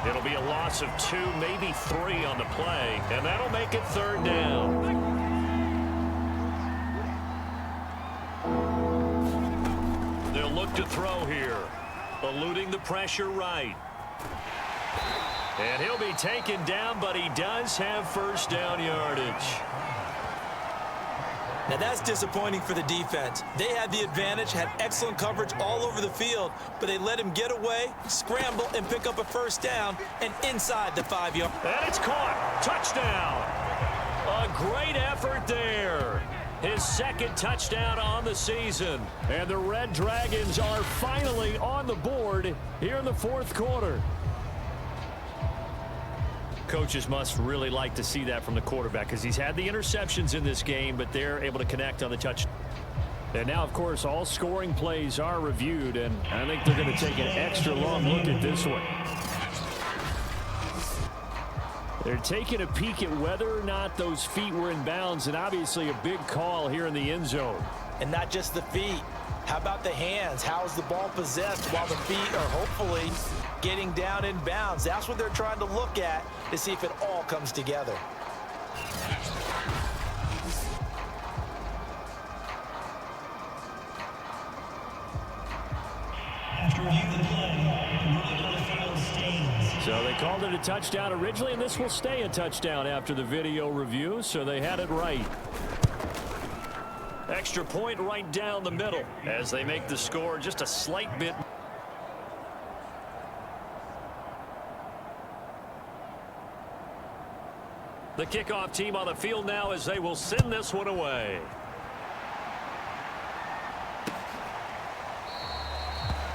It'll be a loss of 2, maybe 3 on the play, and that'll make it 3rd down. They'll look to throw here, eluding the pressure right. And he'll be taken down, but he does have first down yardage. Now that's disappointing for the defense. They had the advantage, had excellent coverage all over the field, but they let him get away, scramble, and pick up a first down, and inside the 5 yard. And it's caught. Touchdown. A great effort there. His 2nd touchdown on the season. And the Red Dragons are finally on the board here in the 4th quarter. Coaches must really like to see that from the quarterback because he's had the interceptions in this game, but they're able to connect on the touch. And now, of course, all scoring plays are reviewed, and I think they're going to take an extra long look at this one. They're taking a peek at whether or not those feet were in bounds, and obviously a big call here in the end zone. And not just the feet. How about the hands? How is the ball possessed while the feet are hopefully getting down in bounds? That's what they're trying to look at to see if it all comes together. After reviewing the play, ruling on the field stains. So they called it a touchdown originally, and this will stay a touchdown after the video review, so they had it right. Extra point right down the middle as they make the score just a slight bit. The kickoff team on the field now as they will send this one away.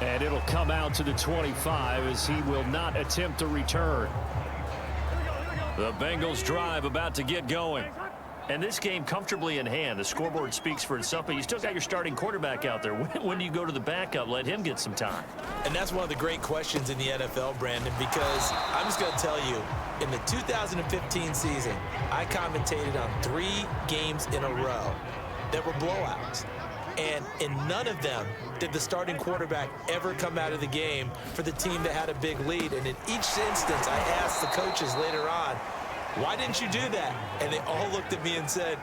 And it'll come out to the 25 as he will not attempt to return. The Bengals drive about to get going. And this game comfortably in hand. The scoreboard speaks for itself, but you still got your starting quarterback out there. When do you go to the backup? Let him get some time. And that's one of the great questions in the NFL, Brandon, because I'm just going to tell you, in the 2015 season, I commentated on 3 games in a row that were blowouts. And in none of them did the starting quarterback ever come out of the game for the team that had a big lead. And in each instance, I asked the coaches later on, why didn't you do that? And they all looked at me and said,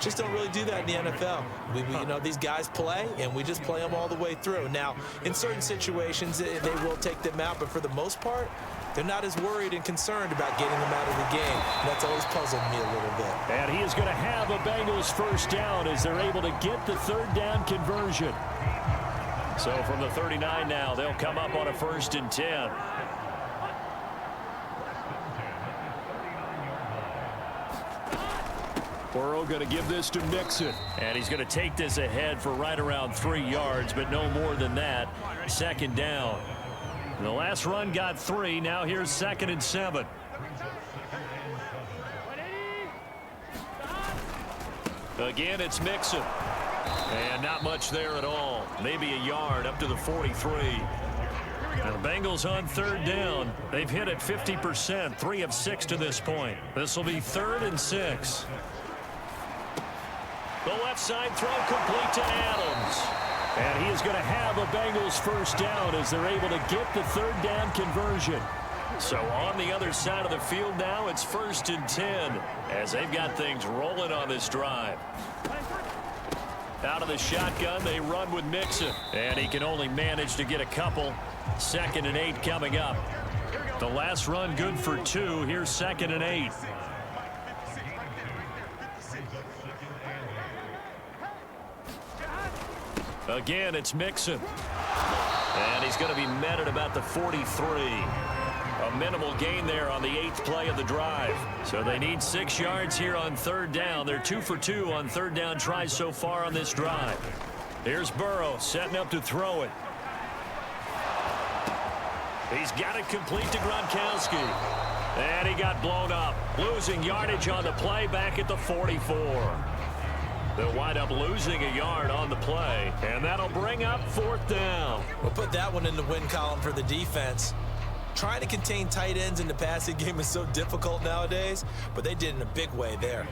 just don't really do that in the NFL. You know, these guys play, and we just play them all the way through. Now, in certain situations, they will take them out, but for the most part, they're not as worried and concerned about getting them out of the game. And that's always puzzled me a little bit. And he is going to have a Bengals first down as they're able to get the third down conversion. So from the 39 now, they'll come up on a 1st and 10. Burrow going to give this to Mixon. And he's going to take this ahead for right around 3 yards, but no more than that. 2nd down. The last run got 3. Now here's 2nd and 7. Again, it's Mixon. And not much there at all. Maybe a yard up to the 43. Now the Bengals on 3rd down. They've hit it 50%, 3 of 6 to this point. This will be 3rd and 6. The left side throw complete to Adams. And he is going to have a Bengals first down as they're able to get the third down conversion. So on the other side of the field now, it's 1st and 10 as they've got things rolling on this drive. Out of the shotgun, they run with Mixon. And he can only manage to get a couple. 2nd and 8 coming up. The last run good for 2. Here's 2nd and 8. Again, it's Mixon. And he's going to be met at about the 43. A minimal gain there on the 8th play of the drive. So they need 6 yards here on 3rd down. They're 2 for 2 on 3rd down tries so far on this drive. Here's Burrow setting up to throw it. He's got it complete to Gronkowski. And he got blown up. Losing yardage on the play back at the 44. They'll wind up losing a yard on the play, and that'll bring up 4th down. We'll put that one in the win column for the defense. Trying to contain tight ends in the passing game is so difficult nowadays, but they did in a big way there.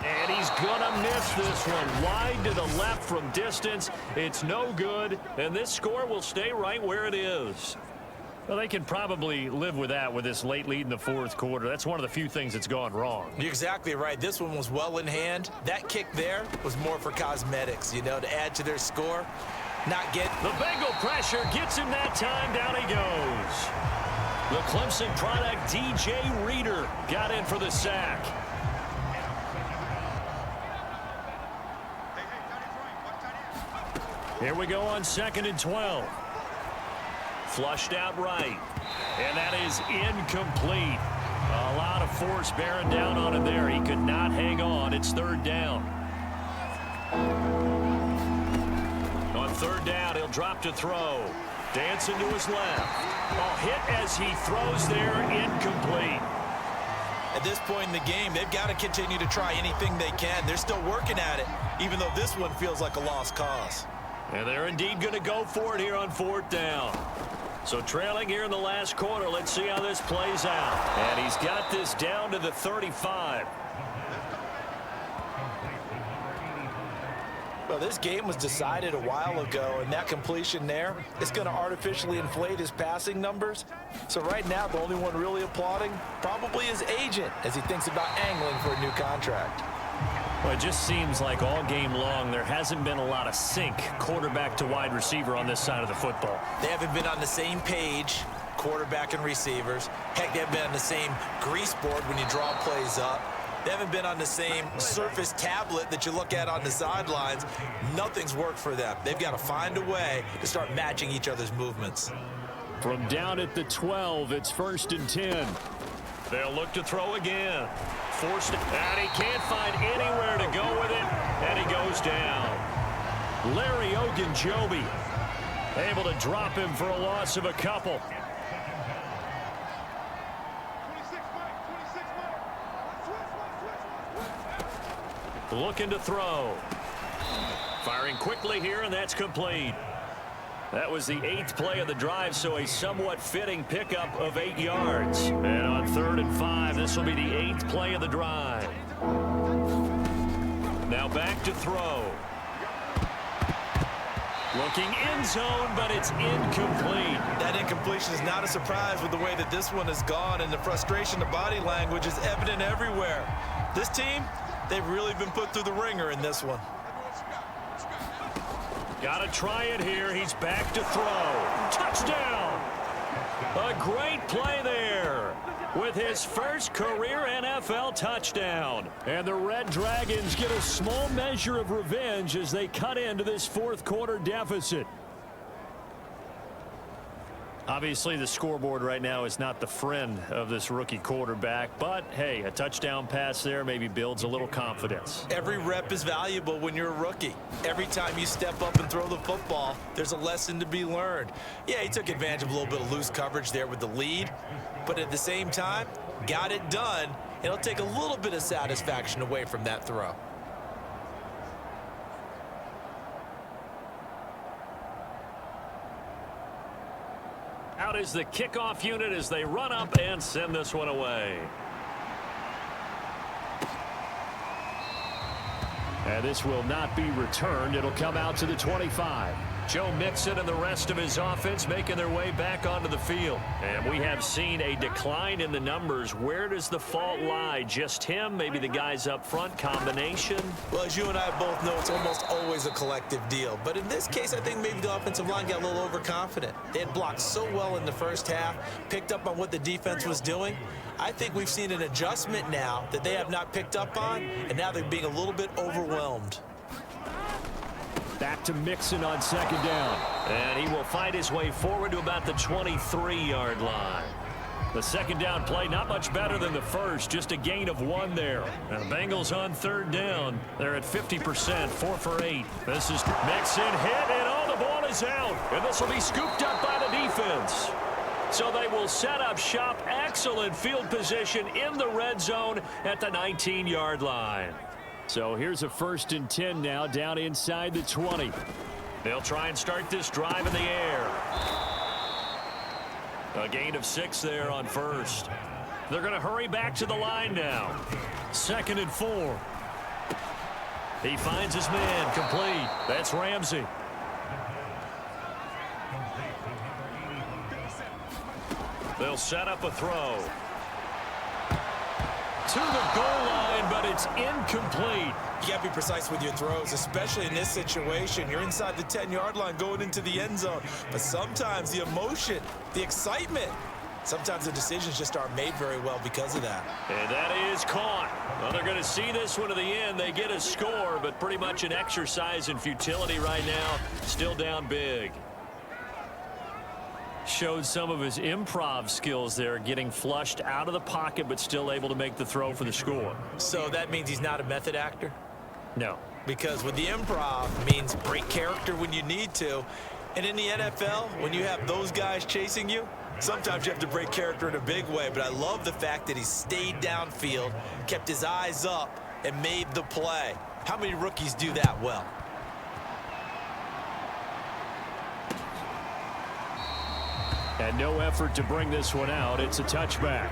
And he's gonna miss this one. Wide to the left from distance. It's no good, and this score will stay right where it is. Well, they can probably live with that with this late lead in the 4th quarter. That's one of the few things that's gone wrong. You're exactly right. This one was well in hand. That kick there was more for cosmetics, you know, to add to their score. Not get the Bengal pressure gets him that time. Down he goes. The Clemson product, DJ Reader, got in for the sack. Here we go on 2nd and 12. Flushed out right. And that is incomplete. A lot of force bearing down on him there. He could not hang on. It's 3rd down. On 3rd down, he'll drop to throw. Dancing to his left. A hit as he throws there, incomplete. At this point in the game, they've got to continue to try anything they can. They're still working at it, even though this one feels like a lost cause. And they're indeed going to go for it here on 4th down. So trailing here in the last quarter, let's see how this plays out. And he's got this down to the 35. Well, this game was decided a while ago, and that completion there is going to artificially inflate his passing numbers. So right now, the only one really applauding probably his agent as he thinks about angling for a new contract. Well, it just seems like all game long there hasn't been a lot of sync quarterback to wide receiver on this side of the football. They haven't been on the same page, quarterback and receivers. Heck, they haven't been on the same grease board when you draw plays up. They haven't been on the same surface tablet that you look at on the sidelines. Nothing's worked for them. They've got to find a way to start matching each other's movements. From down at the 12, it's 1st and 10. They'll look to throw again. Forced it, and he can't find anywhere to go with it, and he goes down. Larry Ogunjobi Able to drop him for a loss of a couple. Looking to throw. Firing quickly here, and that's complete. That was the 8th play of the drive, so a somewhat fitting pickup of 8 yards. And on 3rd and 5, this will be the 8th play of the drive. Now back to throw. Looking end zone, but it's incomplete. That incompletion is not a surprise with the way that this one has gone, and the frustration, the body language is evident everywhere. This team, they've really been put through the ringer in this one. Got to try it here. He's back to throw. Touchdown! A great play there with his first career NFL touchdown. And the Red Dragons get a small measure of revenge as they cut into this 4th quarter deficit. Obviously, the scoreboard right now is not the friend of this rookie quarterback, but hey, a touchdown pass there maybe builds a little confidence. Every rep is valuable when you're a rookie. Every time you step up and throw the football, there's a lesson to be learned. Yeah, he took advantage of a little bit of loose coverage there with the lead, but at the same time, got it done. It'll take a little bit of satisfaction away from that throw. Out is the kickoff unit as they run up and send this one away. And this will not be returned. It'll come out to the 25. Joe Mixon and the rest of his offense making their way back onto the field. And we have seen a decline in the numbers. Where does the fault lie? Just him? Maybe the guys up front? Combination? Well, as you and I both know, it's almost always a collective deal. But in this case, I think maybe the offensive line got a little overconfident. They had blocked so well in the first half, picked up on what the defense was doing. I think we've seen an adjustment now that they have not picked up on, and now they're being a little bit overwhelmed. Back to Mixon on 2nd down. And he will fight his way forward to about the 23-yard line. The 2nd down play not much better than the first, just a gain of 1 there. And the Bengals on 3rd down. They're at 50%, 4 for 8. This is Mixon hit, and the ball is out. And this will be scooped up by the defense. So they will set up shop. Excellent field position in the red zone at the 19-yard line. So here's a 1st and 10 now down inside the 20. They'll try and start this drive in the air. A gain of 6 there on 1st. They're going to hurry back to the line now. 2nd and 4. He finds his man complete. That's Ramsey. They'll set up a throw. To the goal line, but it's incomplete. You got to be precise with your throws, especially in this situation. You're inside the 10-yard line going into the end zone. But sometimes the emotion, the excitement, sometimes the decisions just aren't made very well because of that. And that is caught. Well, they're going to see this one to the end. They get a score, but pretty much an exercise in futility right now. Still down big. Showed some of his improv skills there, getting flushed out of the pocket, but still able to make the throw for the score. So that means he's not a method actor? No. Because with the improv means break character when you need to. And in the NFL, when you have those guys chasing you, sometimes you have to break character in a big way. But I love the fact that he stayed downfield, kept his eyes up, and made the play. How many rookies do that well? And no effort to bring this one out. It's a touchback.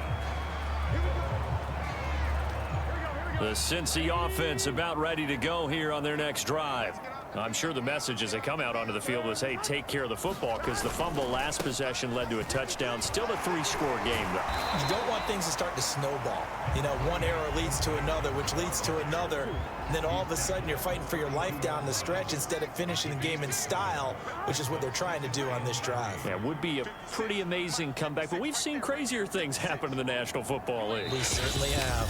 The Cincy offense about ready to go here on their next drive. I'm sure the message as they come out onto the field was, hey, take care of the football, because the fumble last possession led to a touchdown. Still a 3-score game, though. You don't want things to start to snowball. You know, one error leads to another, which leads to another. And then all of a sudden you're fighting for your life down the stretch instead of finishing the game in style, which is what they're trying to do on this drive. Yeah, it would be a pretty amazing comeback, but we've seen crazier things happen in the National Football League. We certainly have.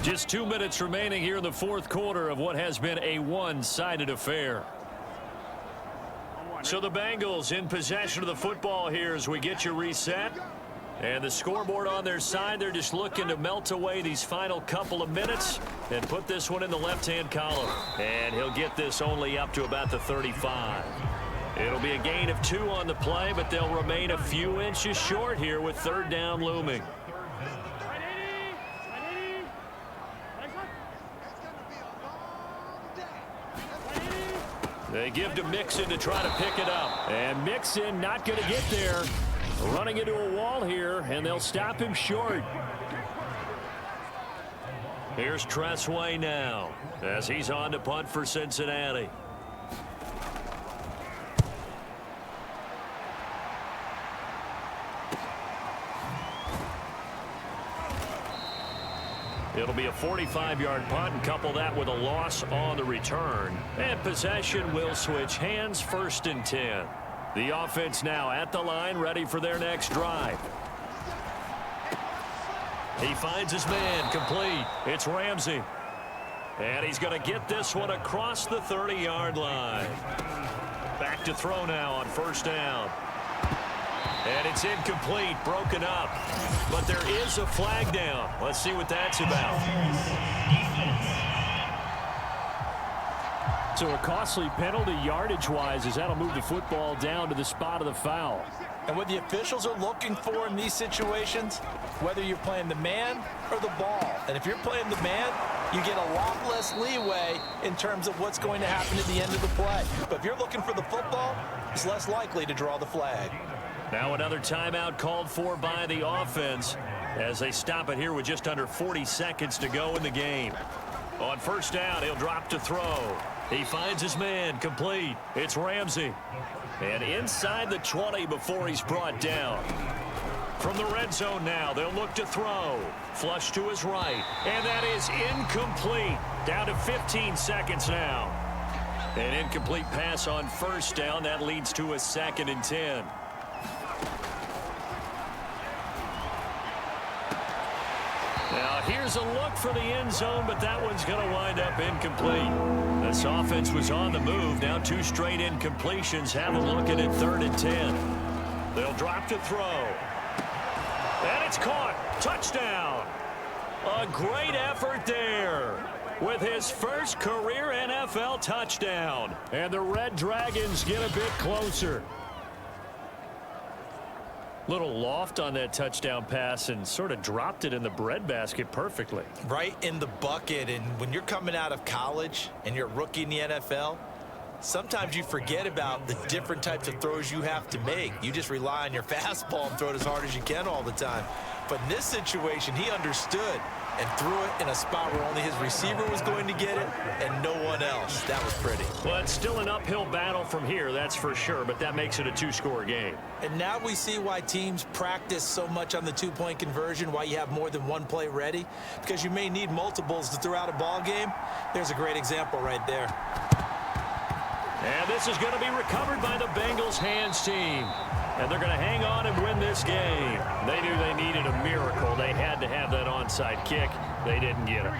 Just 2 minutes remaining here in the 4th quarter of what has been a one-sided affair. So the Bengals in possession of the football here as we get you reset. And the scoreboard on their side, they're just looking to melt away these final couple of minutes and put this one in the left-hand column. And he'll get this only up to about the 35. It'll be a gain of 2 on the play, but they'll remain a few inches short here with 3rd down looming. They give to Mixon to try to pick it up. And Mixon not going to get there. Running into a wall here, and they'll stop him short. Here's Tressway now as he's on to punt for Cincinnati. It'll be a 45-yard punt, and couple that with a loss on the return. And possession will switch hands, 1st and 10. The offense now at the line, ready for their next drive. He finds his man, complete. It's Ramsey. And he's going to get this one across the 30-yard line. Back to throw now on 1st down. And it's incomplete, broken up. But there is a flag down. Let's see what that's about. So a costly penalty yardage-wise as that'll move the football down to the spot of the foul. And what the officials are looking for in these situations, whether you're playing the man or the ball. And if you're playing the man, you get a lot less leeway in terms of what's going to happen at the end of the play. But if you're looking for the football, it's less likely to draw the flag. Now another timeout called for by the offense as they stop it here with just under 40 seconds to go in the game. On 1st down, he'll drop to throw. He finds his man, complete. It's Ramsey. And inside the 20 before he's brought down. From the red zone now, they'll look to throw. Flush to his right. And that is incomplete. Down to 15 seconds now. An incomplete pass on 1st down. That leads to a 2nd and 10. Now here's a look for the end zone, but that one's going to wind up incomplete. This offense was on the move. Now 2 straight incompletions. Have a look at it, 3rd and 10. They'll drop to throw. And it's caught. Touchdown. A great effort there with his first career NFL touchdown. And the Red Dragons get a bit closer. Little loft on that touchdown pass and sort of dropped it in the breadbasket perfectly. Right in the bucket. And when you're coming out of college and you're a rookie in the NFL, sometimes you forget about the different types of throws you have to make. You just rely on your fastball and throw it as hard as you can all the time. But in this situation, he understood and threw it in a spot where only his receiver was going to get it and no one else. That was pretty. Well, it's still an uphill battle from here, that's for sure, but that makes it a 2-score game. And now we see why teams practice so much on the 2-point conversion, why you have more than one play ready, because you may need multiples to throw out a ball game. There's a great example right there. And this is going to be recovered by the Bengals hands team. And they're going to hang on and win this game. They knew they needed a miracle. They had to have that onside kick. They didn't get it.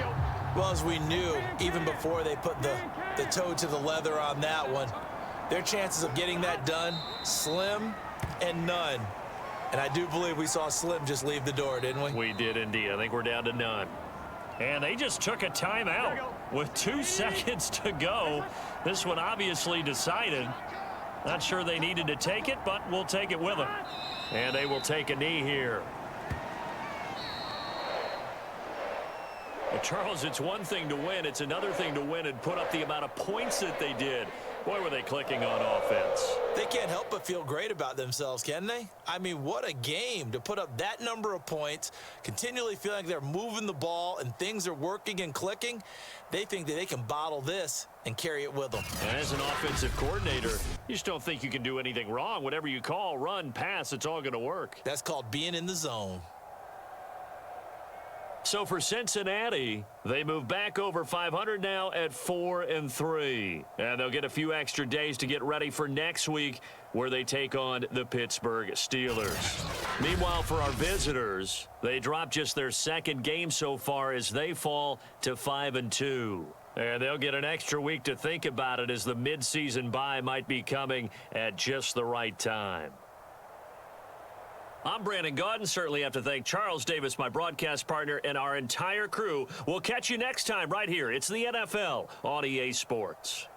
Well, as we knew, even before they put the toe to the leather on that one, their chances of getting that done, slim and none. And I do believe we saw Slim just leave the door, didn't we? We did indeed. I think we're down to none. And they just took a timeout with 2 seconds to go. This one obviously decided. Not sure they needed to take it, but we'll take it with them. And they will take a knee here. Well, Charles, it's one thing to win. It's another thing to win and put up the amount of points that they did. Boy, were they clicking on offense. They can't help but feel great about themselves, can they? I mean, what a game to put up that number of points, continually feeling like they're moving the ball and things are working and clicking. They think that they can bottle this and carry it with them. And as an offensive coordinator, you just don't think you can do anything wrong. Whatever you call, run, pass, it's all going to work. That's called being in the zone. So for Cincinnati, they move back over 500 now at 4-3. And they'll get a few extra days to get ready for next week where they take on the Pittsburgh Steelers. Meanwhile, for our visitors, they drop just their 2nd game so far as they fall to 5-2. And they'll get an extra week to think about it as the midseason bye might be coming at just the right time. I'm Brandon Gaudin. Certainly have to thank Charles Davis, my broadcast partner, and our entire crew. We'll catch you next time right here. It's the NFL on EA Sports.